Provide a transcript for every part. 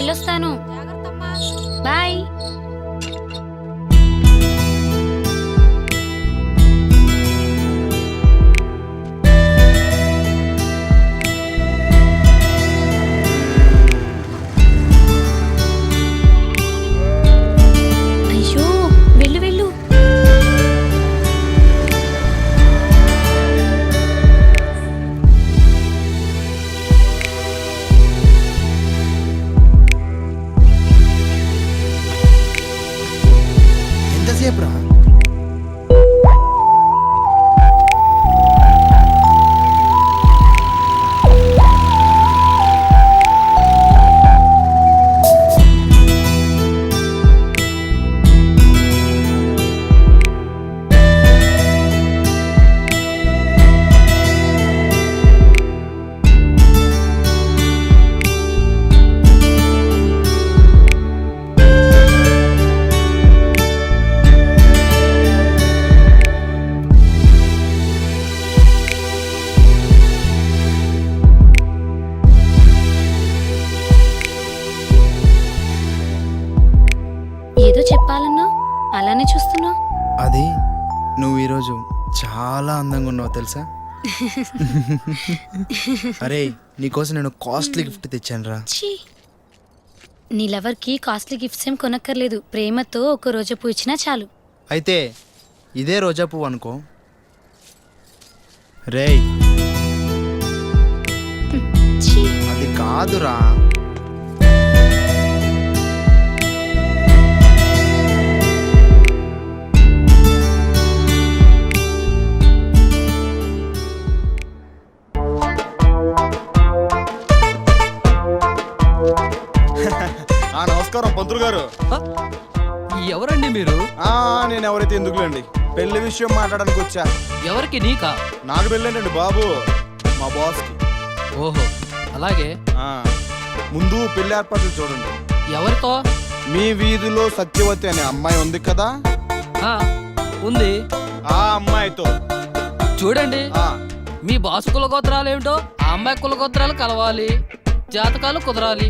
వెళ్ళొస్తాను. బాయ్. అయ్యో వెళ్ళు వెళ్ళు. ఎంతసేపు రా? ఏదో చెప్పాలన్నా అలానే చూస్తున్నావు. అది నువ్వు ఈరోజు చాలా అందంగా ఉన్నావు తెలుసా? అరే నీకోసం నేను కాస్ట్లీ గిఫ్ట్ తెచ్చాను రా. ఛీ, నీ లవర్కి కాస్ట్లీ గిఫ్ట్స్ ఏం కొనక్కర్లేదు. ప్రేమతో ఒక రోజా పువ్వు ఇచ్చినా చాలు. అయితే ఇదే రోజా పువ్వు అనుకో. రేయ్ ఛీ, అది కాదురా. నమస్కారం పంతులు గారు. ఎవరండి మీరు? నేను ఎవరైతే ఎందుకులేండి, పెళ్లి విషయం మాట్లాడడానికి వచ్చా. ఎవరికి? నీకా? నాకు పెళ్ళేంటండి బాబు, మా బాస్ కి. ఓహో అలాగే. ముందు పెళ్లి ఏర్పాట్లు చూడండి. ఎవరితో? మీ వీధిలో సత్యవతి అనే అమ్మాయి ఉంది కదా, ఆ, ఉంది. ఆ అమ్మాయితో చూడండి, మీ బాసు కులగోత్రాలు ఏమిటో ఆ అమ్మాయి కులగోత్రాలు కలవాలి, జాతకాలు కుదరాలి.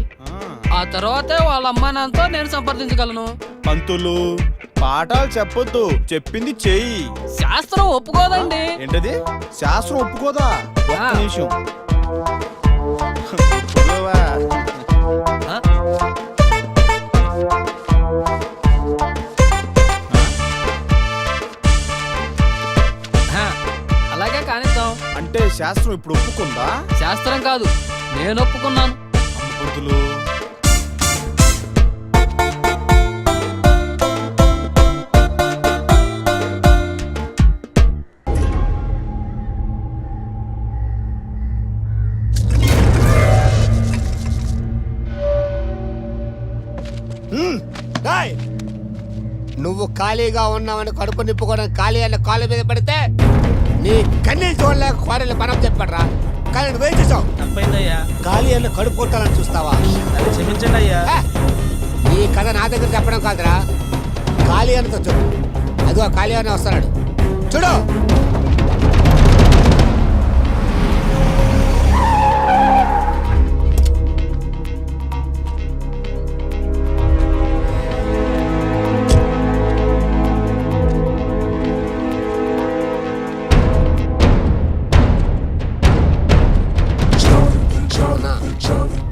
ఆ తర్వాతే వాళ్ళ అమ్మా నాన్నతో నేను సంప్రదించగలను. పంతులు పాఠాలు చెప్పొద్దు, చెప్పింది చెయ్యి. శాస్త్రం ఒప్పుకోదండి. ఏంటది? శాస్త్రం ఒప్పుకోదా? ఒక్క నిమిషం. ఒప్పుకోవా? ఆ? ఆ, అలాగే కానిద్దాం. అంటే శాస్త్రం ఇప్పుడు ఒప్పుకుందా? శాస్త్రం కాదు, నేను ఒప్పుకున్నాను. అమ్మ పంతులు, నువ్వు ఖాళీగా ఉన్నావని కడుపు నింపుకోవడానికి ఖాళీ అన్న కాళ్ళ మీద పడితే నీ కన్నీళ్ళు చూడలేక కోడలు పనం చెప్పడరా. కానీ నువ్వేం చేసావు? ఖాళీ అన్న కడుపు కొట్టాలని చూస్తావా? క్షమించండి అయ్యా. ఈ కథ నా దగ్గర చెప్పడం కాదురా, ఖాళీ అన్నతో చూడు. అదిగో ఖాళీ అన్న వస్తున్నాడు చూడు.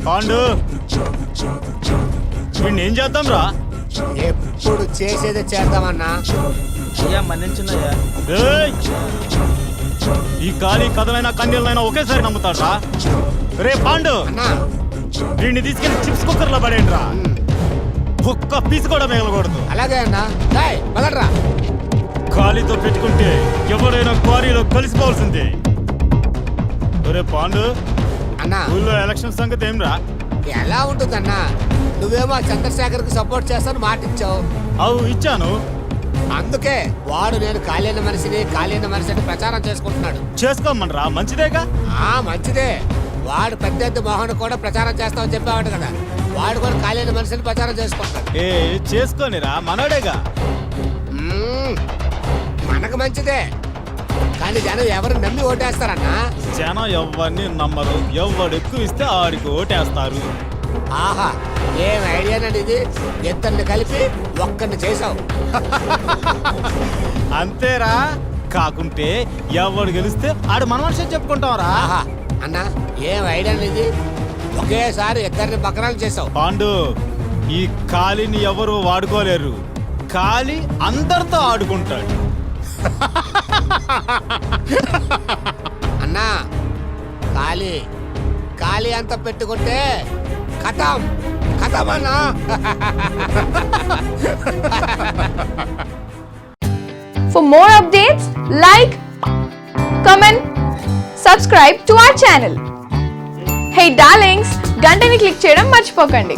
పాండు వీడిని ఏం చేద్దాం రా? ఎప్పుడు చేసేది చేద్దామన్నా. అయ్యా మన్నించున్నాయా. ఏయ్! ఈ ఖాళీ కథలైనా కన్నీళ్ళైనా ఒకేసారి నమ్ముతాడు రా. రే పాండు, అన్నా వీడిని తీసుకెళ్లి చిప్స్ కుక్కర్ లో పడేయండి రా. ఒక్క పీస్ కూడా మిగలకూడదు. అలాగే అన్నా. పదరా. ఖాళీతో పెట్టుకుంటే ఎవరైనా క్వారీలో కలిసిపోవాల్సిందే. ఒరే పాండు, అన్నా ఊళ్ళో ఎలక్షన్ సంగతి ఏం రా? ఎలా ఉంటుందన్నా, నువ్వేమో చంద్రశేఖర్ కి సపోర్ట్ చేస్తాను మాట ఇచ్చావు. అవు ఇచ్చాను. అందుకే వాడు నేను ఖాళీ మనిషిని అని ప్రచారం చేసుకుంటున్నాడు. చేసుకోమనరా, మంచిదేగా. మంచిదే. వాడు పెద్ద ఎద్దు మోహన్ కూడా ప్రచారం చేస్తామని చెప్పావాడు కదా, వాడు కూడా ఖాళీ మనిషిని ప్రచారం చేసుకుంటాడు. చేసుకోనిరా, మనోడేగా. మనకు మంచిదే, కానీ జనం ఎవరు నమ్మి ఓటేస్తారన్నా? జనం ఎవరిని నమ్మరు. ఎవడు ఎక్కువ ఇస్తే ఆడికి ఓటేస్తారు. ఆహా ఏం ఐడియానండి ఇది, ఇద్దరిని కలిపి ఒక్కరిని చేసావు. అంతేరా, కాకుంటే ఎవడు గెలిస్తే ఆడు మన మనిషి చెప్పుకుంటాంరా. ఆహా అన్నా ఏం ఐడియానండి ఇది, ఒకేసారి ఇద్దరిని బకరాలు చేసావు. పాండు, ఈ ఖాళీని ఎవరు వాడుకోలేరు, ఖాళీ అందరితో ఆడుకుంటాడు. అన్నా ఖాళీ ఖాళీ అంతా పెట్టుకుంటే కథం కథమన్నా. For more updates, like, comment, subscribe to our channel. Hey darlings, గంటని click చేయడం మర్చిపోకండి.